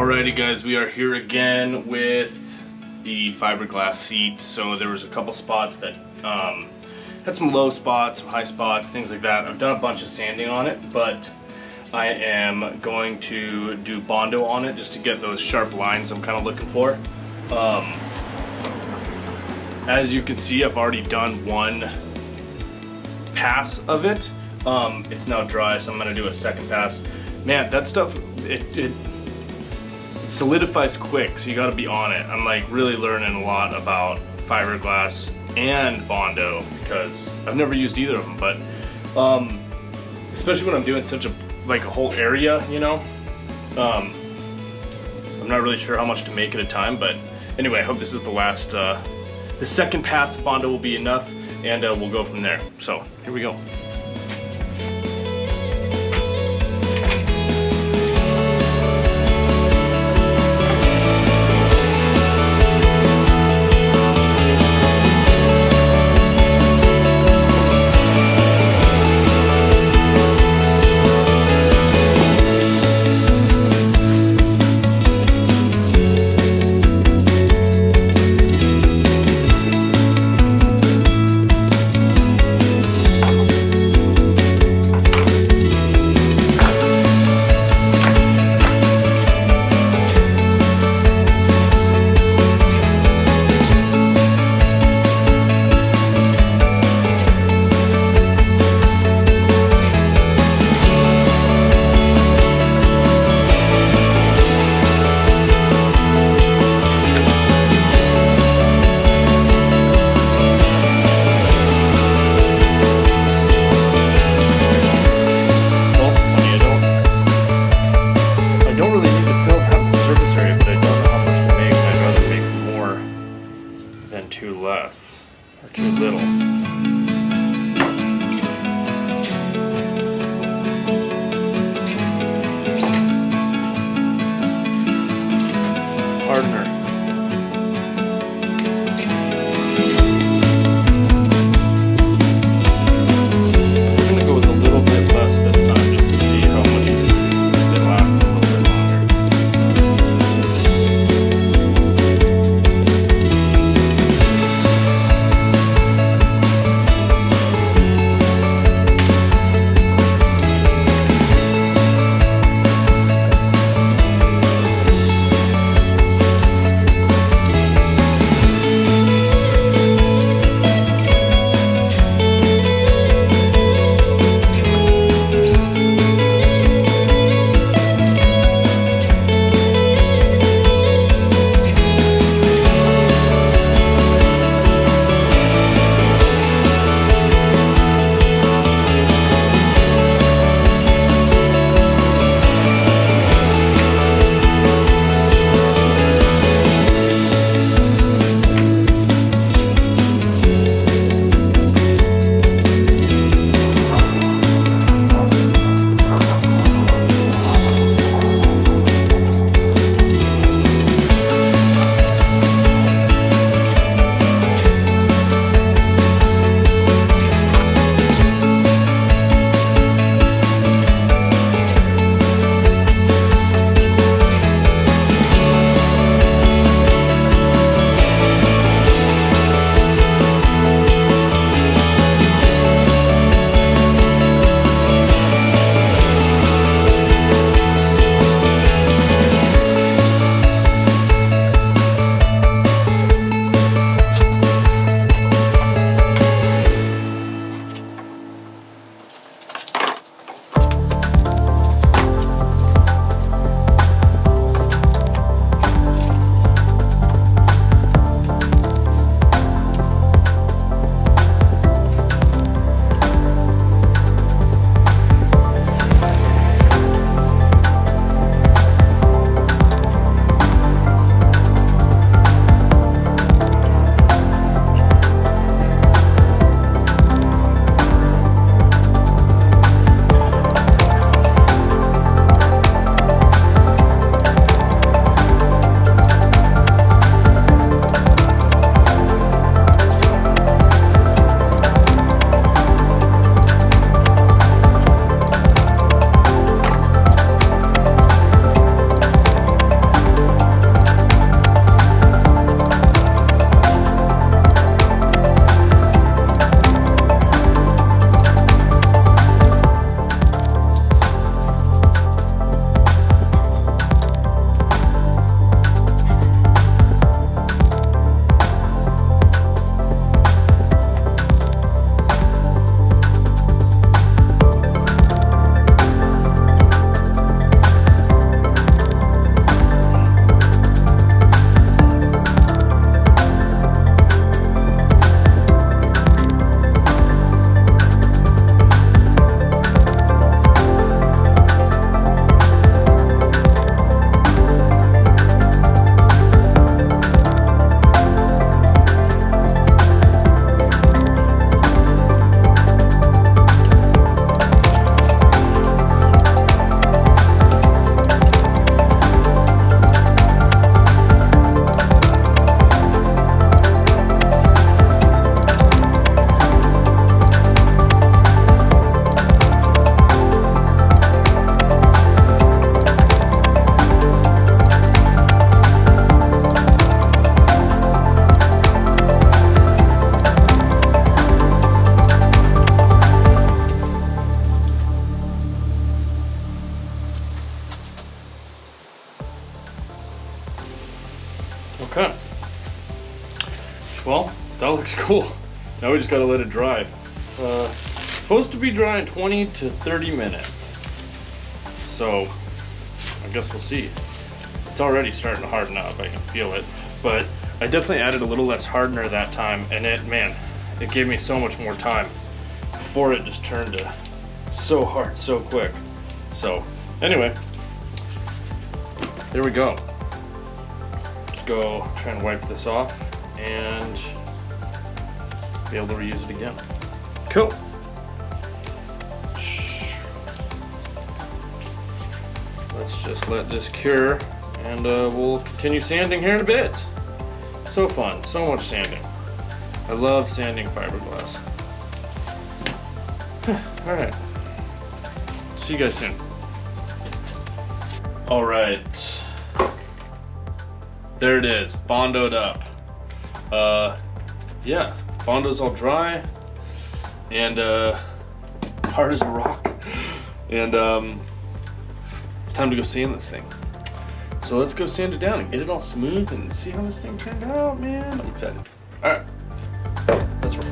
Alrighty guys, we are here again with the fiberglass seat. So there was a couple spots that had some low spots, some high spots, things like that. I've done a bunch of sanding on it, but I am going to do Bondo on it just to get those sharp lines I'm kind of looking for. As you can see, I've already done one pass of it. It's now dry, so I'm gonna do a second pass. Man, that stuff, it solidifies quick, so you gotta be on it. I'm like really learning a lot about fiberglass and Bondo because I've never used either of them, but especially when I'm doing such a whole area, you know. I'm not really sure how much to make at a time, but anyway, I hope this is the last, the second pass of Bondo will be enough, and we'll go from there. So here we go. cool. Now we just gotta let it dry. Supposed to be dry in 20 to 30 minutes. So I guess we'll see. It's already starting to harden up, I can feel it. But I definitely added a little less hardener that time, and it gave me so much more time before it just turned to so hard so quick. So anyway, there we go. Just go try and wipe this off and be able to reuse it again. Cool. Let's just let this cure, and we'll continue sanding here in a bit. So fun, so much sanding. I love sanding fiberglass. All right, see you guys soon. All right, there it is, bondoed up. Yeah, bondo's all dry and hard as a rock, and it's time to go sand this thing. So let's go sand it down and get it all smooth and see how this thing turned out, man. I'm excited. All right, let's roll.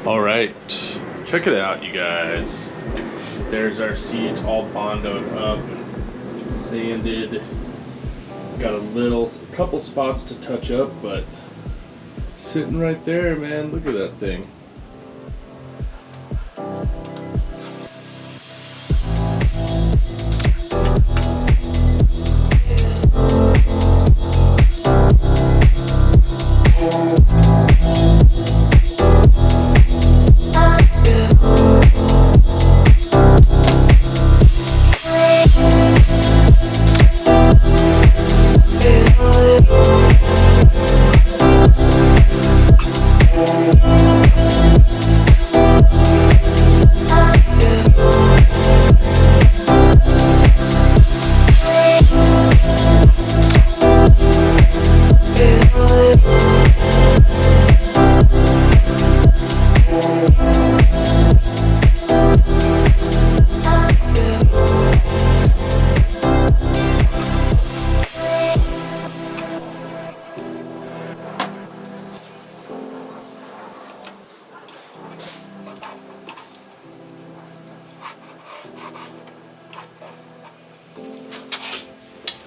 Alright, check it out, you guys. There's our seat all bondoed up, sanded. Got a couple spots to touch up, but Sitting right there, man. Look at that thing.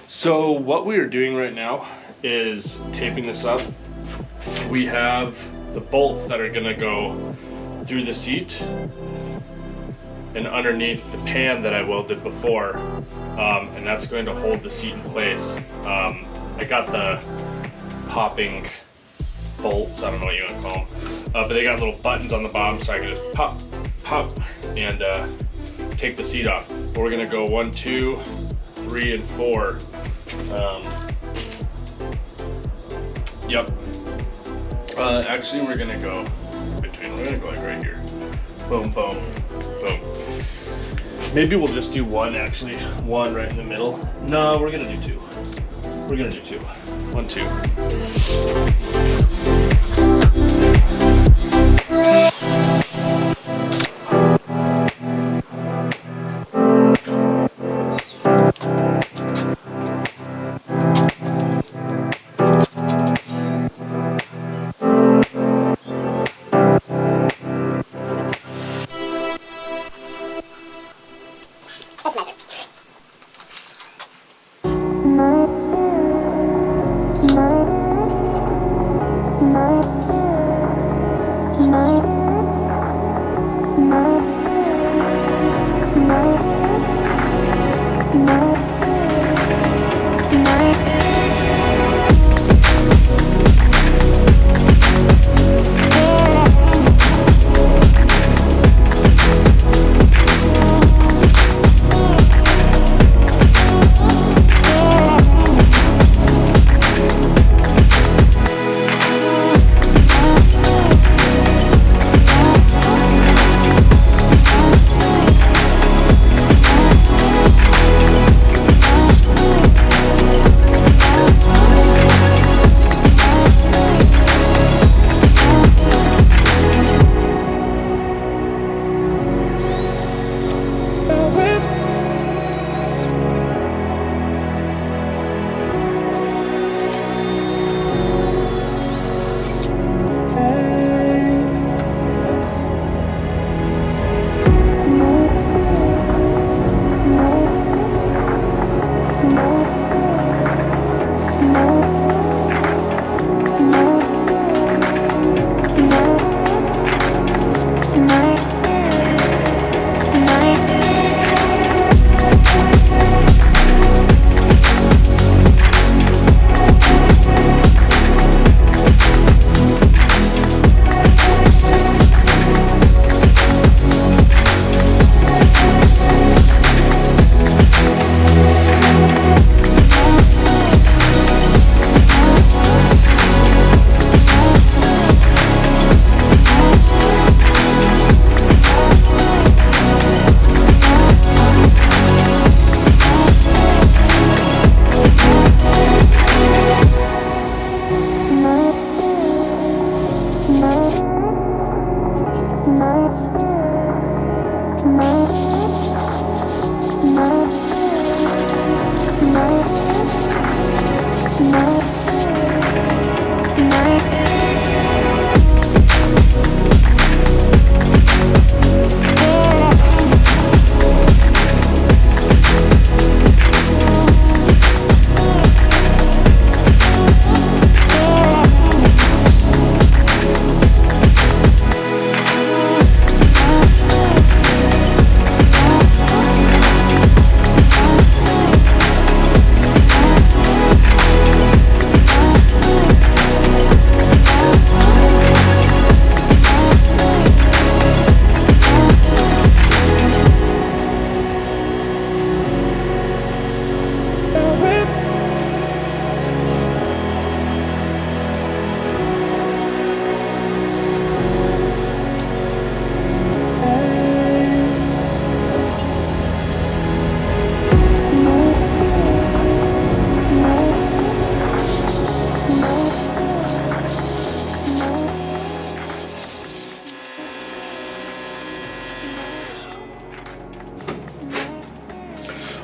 So what we are doing right now is taping this up. We have the bolts that are gonna go through the seat and underneath the pan that I welded before, and that's going to hold the seat in place. I got the popping bolts, I don't know what you want to call them, but they got little buttons on the bottom so I can just pop, pop, and take the seat off. We're gonna go 1, 2, 3, and 4. Yep. Actually, we're gonna go between. We're gonna go like right here. Boom, boom, boom. Maybe we'll just do one. Actually, one right in the middle. No, we're gonna do 2. We're gonna do 2. 1, 2. Let's measure.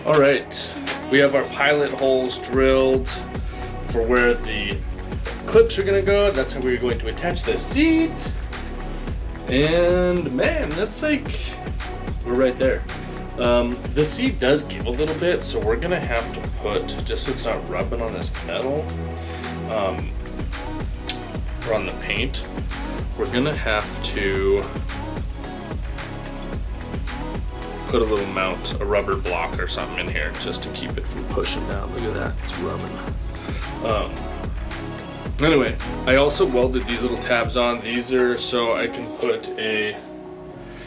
All right, we have our pilot holes drilled for where the clips are gonna go. That's how we're going to attach the seat. And man, that's like, we're right there. The seat does give a little bit, so we're gonna have to put, just so it's not rubbing on this metal, or on the paint, we're gonna have to put a little mount, a rubber block or something in here just to keep it from pushing down. Look at that, it's rubbing. Anyway, I also welded these little tabs on. These are so I can put a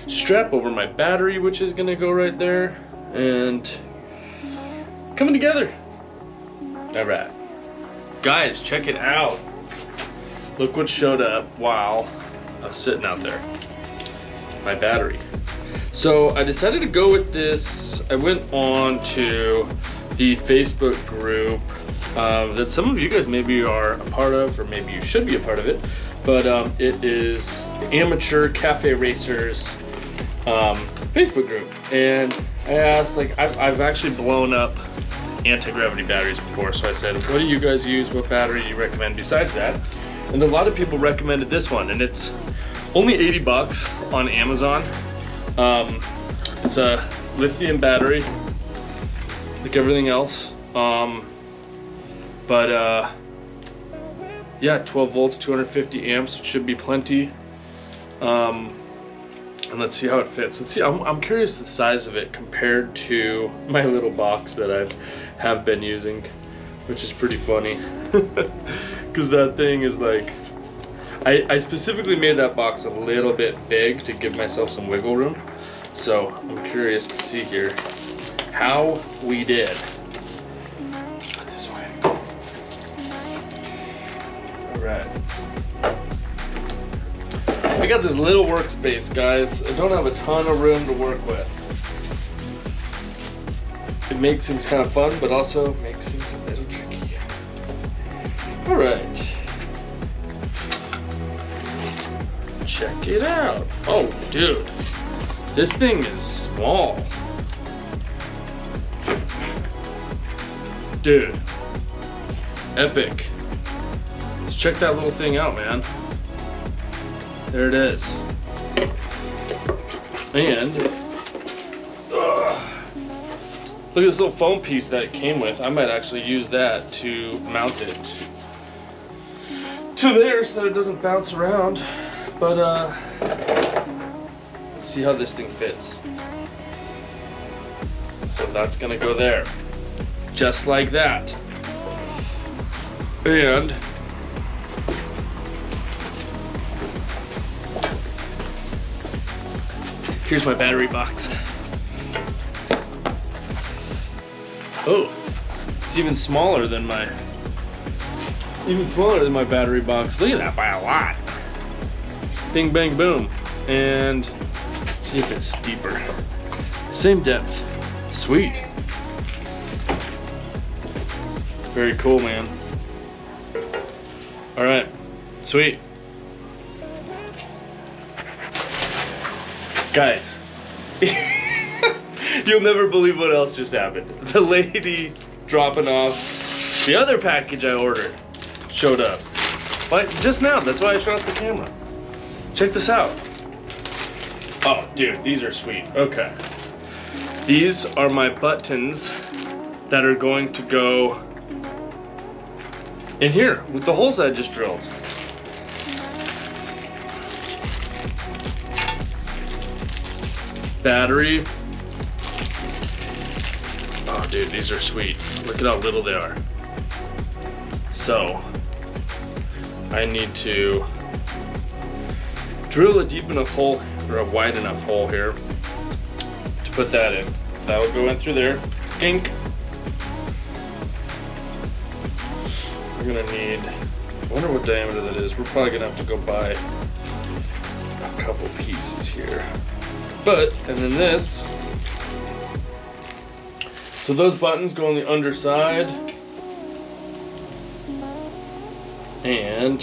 strap over my battery, which is gonna go right there, and coming together. All right, guys, check it out. Look what showed up while I was sitting out there. My battery. So I decided to go with this. I went on to the Facebook group that some of you guys maybe are a part of, or maybe you should be a part of it. But it is the Amateur Cafe Racers Facebook group. And I asked, like, I've actually blown up anti-gravity batteries before. So I said, what do you guys use? What battery do you recommend besides that? And a lot of people recommended this one, and it's only 80 bucks on Amazon. It's a lithium battery, like everything else. Yeah, 12 volts, 250 amps, should be plenty. And let's see how it fits. Let's see, I'm curious the size of it compared to my little box that I have been using, which is pretty funny. Because that thing is like, I specifically made that box a little bit big to give myself some wiggle room. So I'm curious to see here how we did. Put this way. All right. I got this little workspace, guys. I don't have a ton of room to work with. It makes things kind of fun, but also makes things a little tricky. All right. Check it out. Oh, dude. This thing is small. Dude. Epic. Let's check that little thing out, man. There it is. And look at this little foam piece that it came with. I might actually use that to mount it to there so that it doesn't bounce around. But let's see how this thing fits. So that's gonna go there, just like that. And here's my battery box. Oh, it's even smaller than my battery box. Look at that, by a lot. Bing, bang, boom. And let's see if it's deeper. Same depth. Sweet. Very cool, man. All right, sweet. Guys, you'll never believe what else just happened. The lady dropping off the other package I ordered showed up. But just now, that's why I shut off the camera. Check this out. Oh, dude, these are sweet. Okay. These are my buttons that are going to go in here with the holes I just drilled. Battery. Oh, dude, these are sweet. Look at how little they are. So, I need to drill a deep enough hole, or a wide enough hole here, to put that in. That'll go in through there. Gink. We're gonna need, I wonder what diameter that is. We're probably gonna have to go buy a couple pieces here. But, and then this. So those buttons go on the underside. And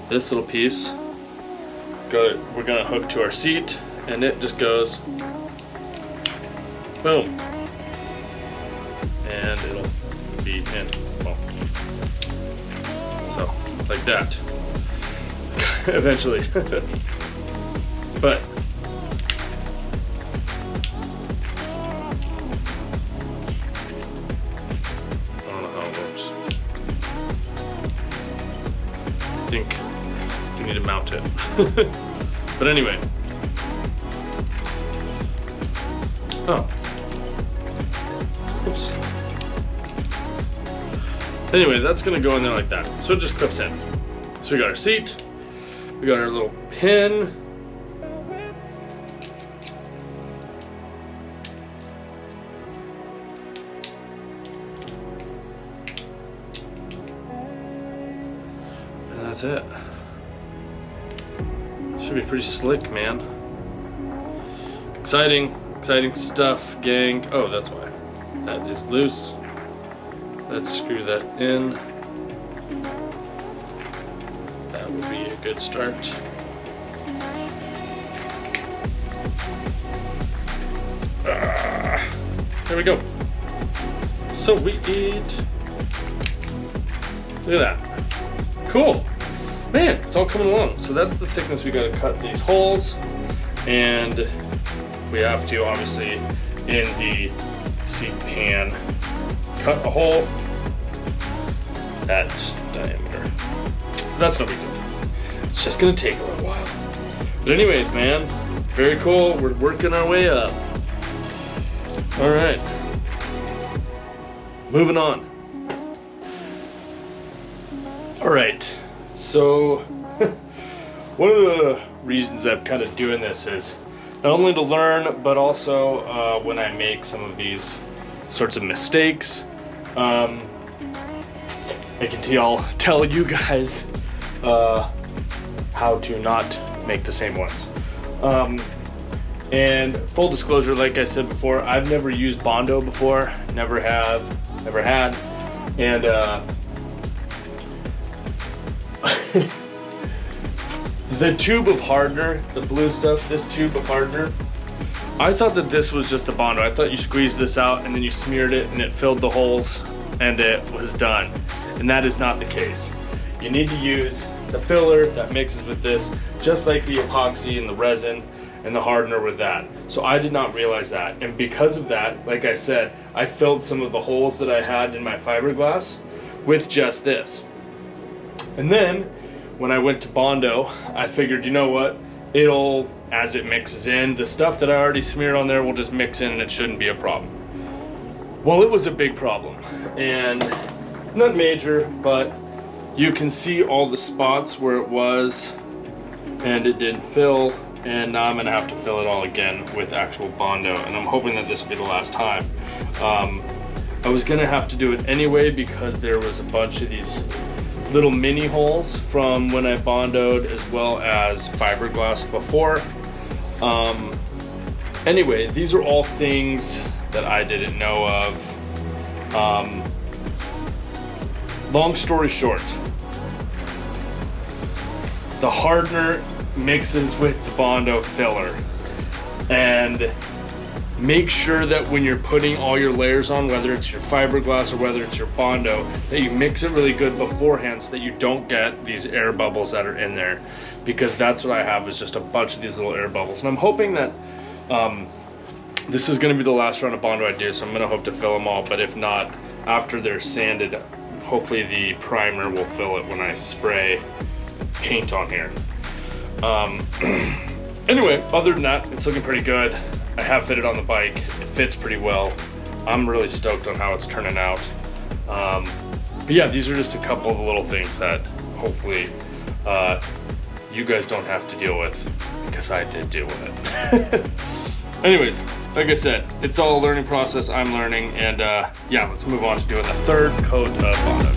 this little piece, we're gonna hook to our seat. and it just goes boom, and it'll be in. Well, so like that. Eventually. But I don't know how it works. I think you need to mount it. But anyway. Oh. Oops. Anyway, that's gonna go in there like that. So it just clips in. So we got our seat, we got our little pin. And that's it. Should be pretty slick, man. Exciting stuff, gang. Oh, that's why. That is loose. Let's screw that in. That would be a good start. There we go. Sweet. Look at that. Cool. Man, it's all coming along. So that's the thickness we gotta cut these holes. And we have to, obviously, in the seat pan, cut a hole that diameter. That's no big deal. It's just gonna take a little while. But anyways, man, very cool. We're working our way up. All right, moving on. All right, so one of the reasons I'm kind of doing this is not only to learn, but also when I make some of these sorts of mistakes, I can tell you guys how to not make the same ones. And full disclosure, like I said before, I've never used Bondo before, never had, and the tube of hardener, the blue stuff, this tube of hardener, I thought that this was just the Bondo. I thought you squeezed this out and then you smeared it and it filled the holes and it was done. And that is not the case. You need to use the filler that mixes with this, just like the epoxy and the resin and the hardener with that. So I did not realize that. And because of that, like I said, I filled some of the holes that I had in my fiberglass with just this. And then when I went to Bondo, I figured, you know what? It'll, as it mixes in, the stuff that I already smeared on there will just mix in and it shouldn't be a problem. Well, it was a big problem. And not major, but you can see all the spots where it was and it didn't fill. And now I'm gonna have to fill it all again with actual Bondo. And I'm hoping that this will be the last time. I was gonna have to do it anyway because there was a bunch of these little mini holes from when I Bondoed as well as fiberglass before. Anyway, these are all things that I didn't know of. Long story short, the hardener mixes with the Bondo filler, and make sure that when you're putting all your layers on, whether it's your fiberglass or whether it's your Bondo, that you mix it really good beforehand so that you don't get these air bubbles that are in there, because that's what I have, is just a bunch of these little air bubbles. And I'm hoping that this is going to be the last round of Bondo I do, so I'm going to hope to fill them all, but if not, after they're sanded, hopefully the primer will fill it when I spray paint on here. Anyway, other than that, it's looking pretty good. I have fitted on the bike. It fits pretty well. I'm really stoked on how it's turning out. But yeah, these are just a couple of the little things that hopefully you guys don't have to deal with, because I did deal with it. Anyways, like I said, it's all a learning process. I'm learning, and yeah, let's move on to doing the third coat of Bondo.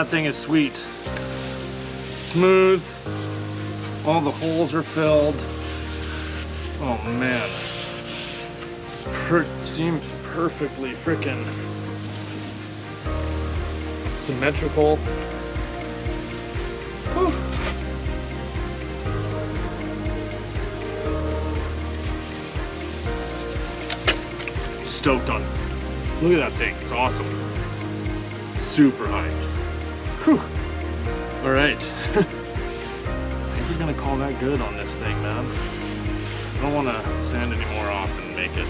that thing is sweet. Smooth. All the holes are filled. Oh man. Seems perfectly freaking symmetrical. Whew. Stoked on it. Look at that thing. It's awesome. Super hyped. Whew. All right. I think we're gonna call that good on this thing, man. I don't want to sand any more off and make it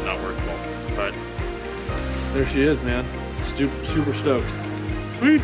not workable, but there she is, man. Super stoked. Sweet.